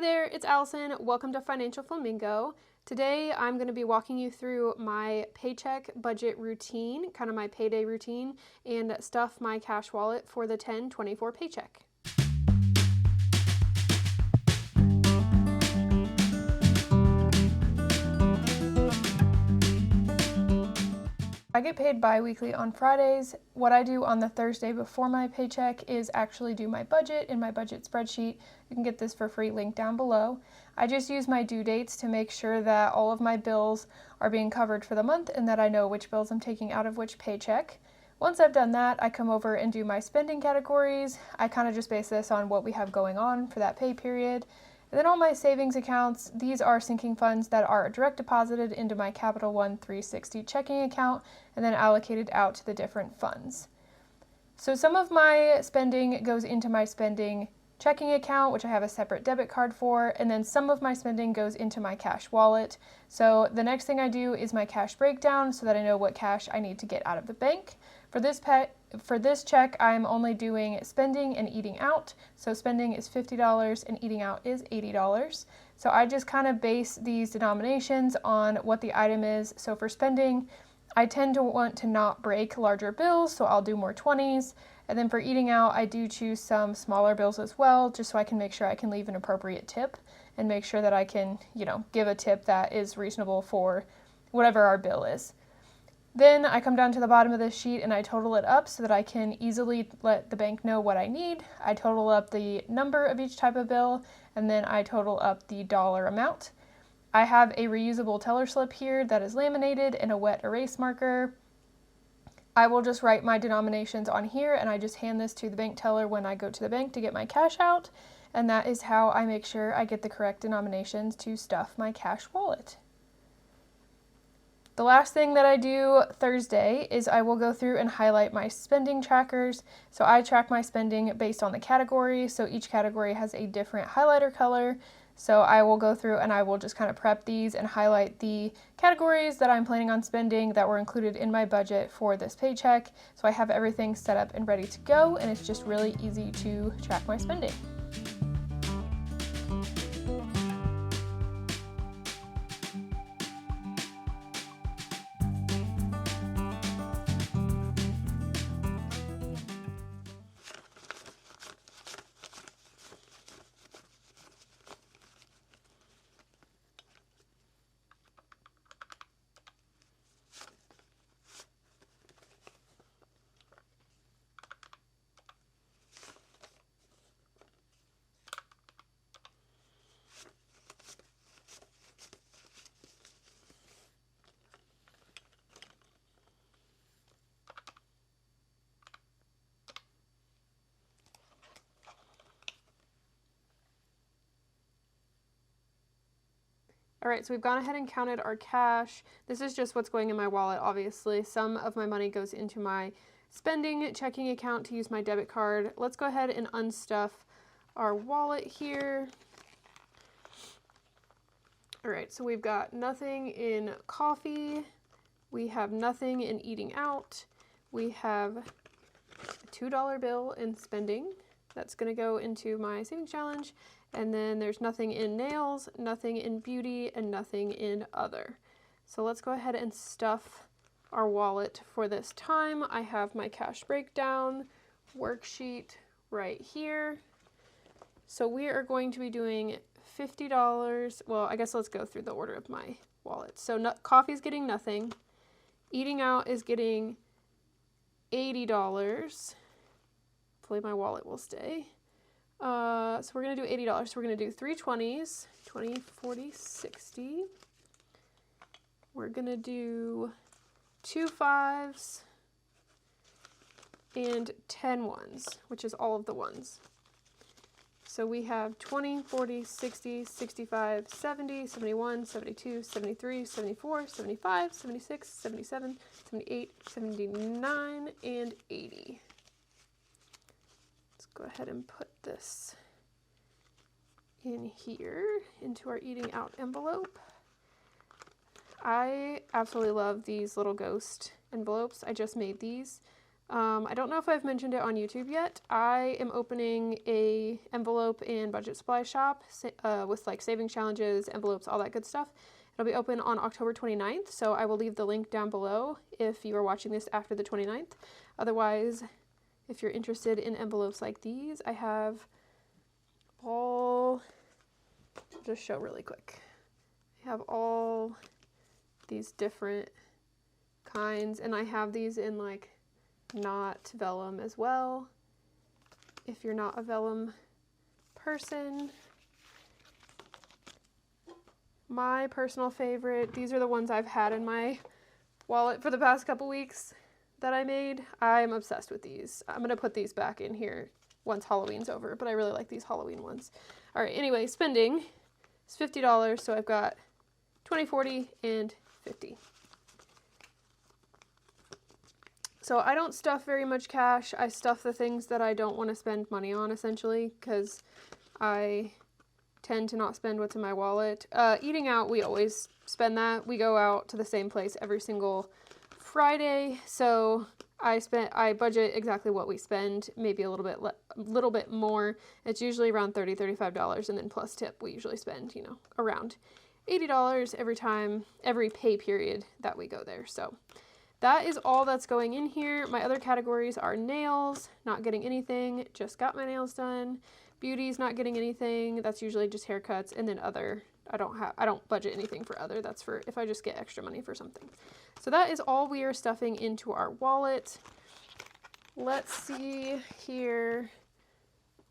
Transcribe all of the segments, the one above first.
Hey there, it's Allison. Welcome to Financial Flamingo. Today I'm going to be walking you through my paycheck budget routine, kind of my payday routine, and stuff my cash wallet for the 10/24 paycheck. I get paid bi-weekly on Fridays. What I do on the Thursday before my paycheck is actually do my budget in my budget spreadsheet. You can get this for free, link down below. I just use my due dates to make sure that all of my bills are being covered for the month and that I know which bills I'm taking out of which paycheck. Once I've done that, I come over and do my spending categories. I kind of just base this on what we have going on for that pay period. And then all my savings accounts, these are sinking funds that are direct deposited into my Capital One 360 checking account and then allocated out to the different funds. So some of my spending goes into my spending checking account, which I have a separate debit card for, and then some of my spending goes into my cash wallet. So the next thing I do is my cash breakdown so that I know what cash I need to get out of the bank. For this check, I'm only doing spending and eating out. So spending is $50 and eating out is $80. So I just kind of base these denominations on what the item is. So for spending, I tend to want to not break larger bills, so I'll do more 20s. And then for eating out, I do choose some smaller bills as well, just so I can make sure I can leave an appropriate tip and make sure that I can, give a tip that is reasonable for whatever our bill is. Then I come down to the bottom of this sheet and I total it up so that I can easily let the bank know what I need. I total up the number of each type of bill and then I total up the dollar amount. I have a reusable teller slip here that is laminated and a wet erase marker. I will just write my denominations on here and I just hand this to the bank teller when I go to the bank to get my cash out. And that is how I make sure I get the correct denominations to stuff my cash wallet. The last thing that I do Thursday is I will go through and highlight my spending trackers. So I track my spending based on the category. So each category has a different highlighter color. So I will go through and I will just kind of prep these and highlight the categories that I'm planning on spending that were included in my budget for this paycheck. So I have everything set up and ready to go, and it's just really easy to track my spending. All right, so we've gone ahead and counted our cash. This is just what's going in my wallet, obviously. Some of my money goes into my spending checking account to use my debit card. Let's go ahead and unstuff our wallet here. All right, so we've got nothing in coffee. We have nothing in eating out. We have a $2 bill in spending. That's gonna go into my savings challenge. And then there's nothing in nails, nothing in beauty, and nothing in other. So let's go ahead and stuff our wallet for this time. I have my cash breakdown worksheet right here. So we are going to be doing $50. Well, I guess let's go through the order of my wallet. So coffee's getting nothing. Eating out is getting $80. Hopefully my wallet will stay. So we're going to do $80. So we're going to do 3 20s, 20, 40, 60. We're going to do 2 5s and 10 1s, which is all of the ones. So we have 20, 40, 60, 65, 70, 71, 72, 73, 74, 75, 76, 77, 78, 79, and 80. Go ahead and put this in here into our eating out envelope. I absolutely love these little ghost envelopes. I just made these. I don't know if I've mentioned it on YouTube yet. I am opening a envelope and budget supply shop with like savings challenges, envelopes, all that good stuff. It'll be open on October 29th, so I will leave the link down below if you are watching this after the 29th. Otherwise, if you're interested in envelopes like these, I have all, I'll just show really quick. I have all these different kinds, and I have these in like not vellum as well, if you're not a vellum person. My personal favorite, these are the ones I've had in my wallet for the past couple weeks that I made. I'm obsessed with these. I'm gonna put these back in here once Halloween's over, but I really like these Halloween ones. All right, anyway, spending is $50, so I've got 20, 40, and 50. So I don't stuff very much cash. I stuff the things that I don't want to spend money on, essentially, because I tend to not spend what's in my wallet. Eating out, we always spend that. We go out to the same place every single Friday, so I budget exactly what we spend, maybe a little bit more. It's usually around $30, $35, and then plus tip, we usually spend, you know, around $80 every pay period that we go there. So that is all that's going in here. My other categories are nails, not getting anything, just got my nails done. Beauty's not getting anything, that's usually just haircuts, and then other, I don't budget anything for other, that's for if I just get extra money for something. So that is all we are stuffing into our wallet. Let's see here,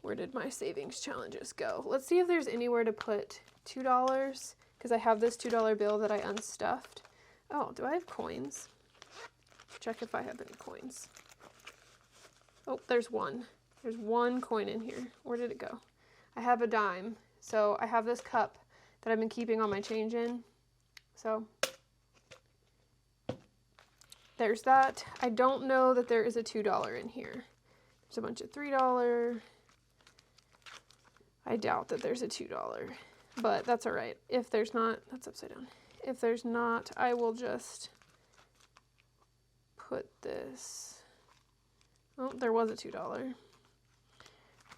where did my savings challenges go? Let's see if there's anywhere to put $2, because I have this $2 bill that I unstuffed. Oh, do I have coins? Check if I have any coins. Oh, there's one. There's one coin in here. Where did it go? I have a dime. So I have this cup that I've been keeping all my change in. So there's that. I don't know that there is a $2 in here. There's a bunch of $3. I doubt that there's a $2, but that's all right. If there's not, that's upside down. If there's not, I will just put this, oh, there was a $2.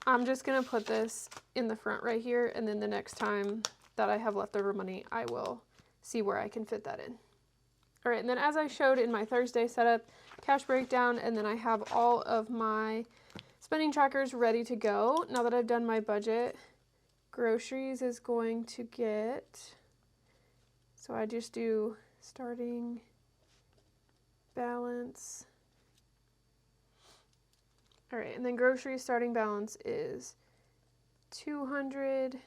I'm just gonna put this in the front right here, and then the next time that I have leftover money, I will see where I can fit that in. All right, and then as I showed in my Thursday setup, cash breakdown, and then I have all of my spending trackers ready to go. Now that I've done my budget, groceries is going to get, so I just do starting balance. All right, and then groceries starting balance is 200.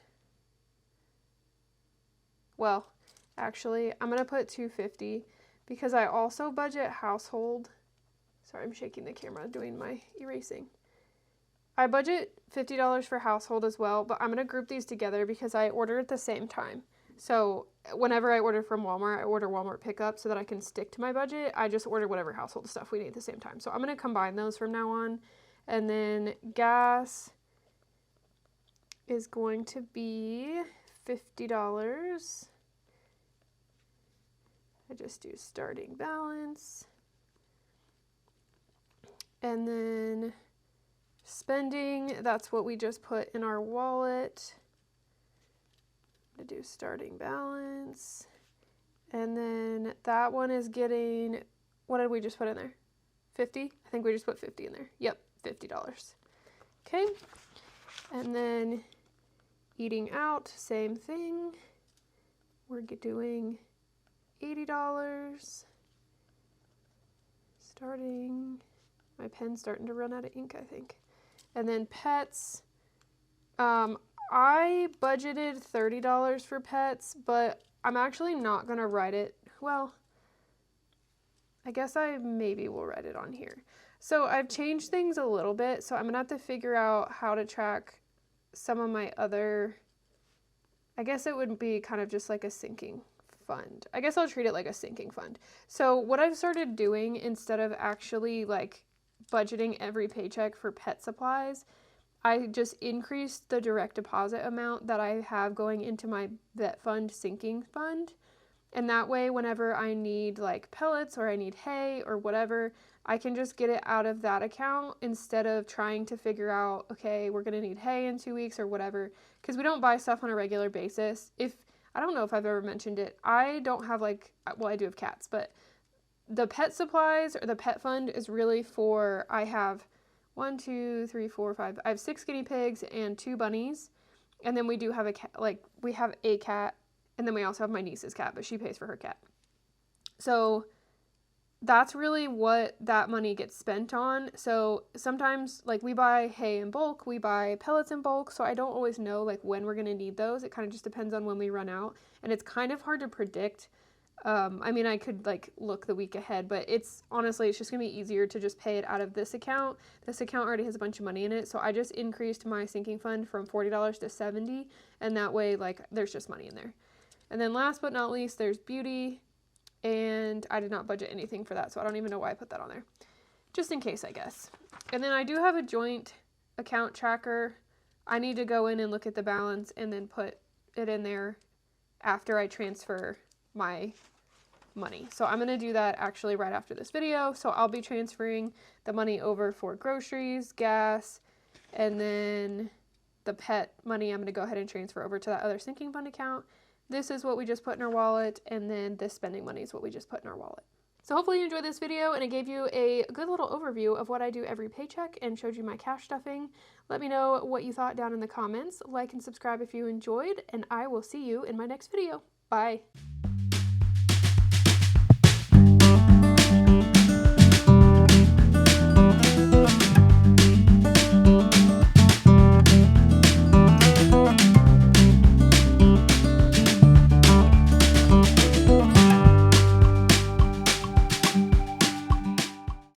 Well, actually, I'm gonna put 250 because I also budget household. Sorry, I'm shaking the camera doing my erasing. I budget $50 for household as well, but I'm gonna group these together because I order at the same time. So whenever I order from Walmart, I order Walmart pickup so that I can stick to my budget. I just order whatever household stuff we need at the same time. So I'm gonna combine those from now on. And then gas is going to be $50. I just do starting balance. And then spending, that's what we just put in our wallet. I do starting balance. And then that one is getting, what did we just put in there? 50? I think we just put 50 in there. Yep, $50. Okay. And then eating out, same thing. We're doing $80. Starting, my pen's starting to run out of ink, I think. And then pets, I budgeted $30 for pets, but I'm actually not going to write it. Well, I guess I maybe will write it on here. So I've changed things a little bit, so I'm going to have to figure out how to track some of my other, I guess it would be kind of just like a sinking fund. I guess I'll treat it like a sinking fund. So what I've started doing instead of actually like budgeting every paycheck for pet supplies, I just increased the direct deposit amount that I have going into my vet fund sinking fund. And that way, whenever I need like pellets or I need hay or whatever, I can just get it out of that account instead of trying to figure out, okay, we're going to need hay in 2 weeks or whatever, because we don't buy stuff on a regular basis. I don't know if I've ever mentioned it. I don't have well, I do have cats, but the pet supplies or the pet fund is really for, I have 1, 2, 3, 4, 5. I have 6 guinea pigs and 2 bunnies. And then we do have a cat, we have a cat. And then we also have my niece's cat, but she pays for her cat. So that's really what that money gets spent on. So sometimes we buy hay in bulk, we buy pellets in bulk. So I don't always know when we're going to need those. It kind of just depends on when we run out. And it's kind of hard to predict. I mean, I could look the week ahead, but it's just going to be easier to just pay it out of this account. This account already has a bunch of money in it. So I just increased my sinking fund from $40 to $70. And that way, there's just money in there. And then last but not least, there's beauty, and I did not budget anything for that, so I don't even know why I put that on there. Just in case, I guess. And then I do have a joint account tracker. I need to go in and look at the balance and then put it in there after I transfer my money. So I'm going to do that actually right after this video. So I'll be transferring the money over for groceries, gas, and then the pet money I'm going to go ahead and transfer over to that other sinking fund account. This is what we just put in our wallet, and then this spending money is what we just put in our wallet. So hopefully you enjoyed this video and it gave you a good little overview of what I do every paycheck and showed you my cash stuffing. Let me know what you thought down in the comments. Like and subscribe if you enjoyed, and I will see you in my next video. Bye.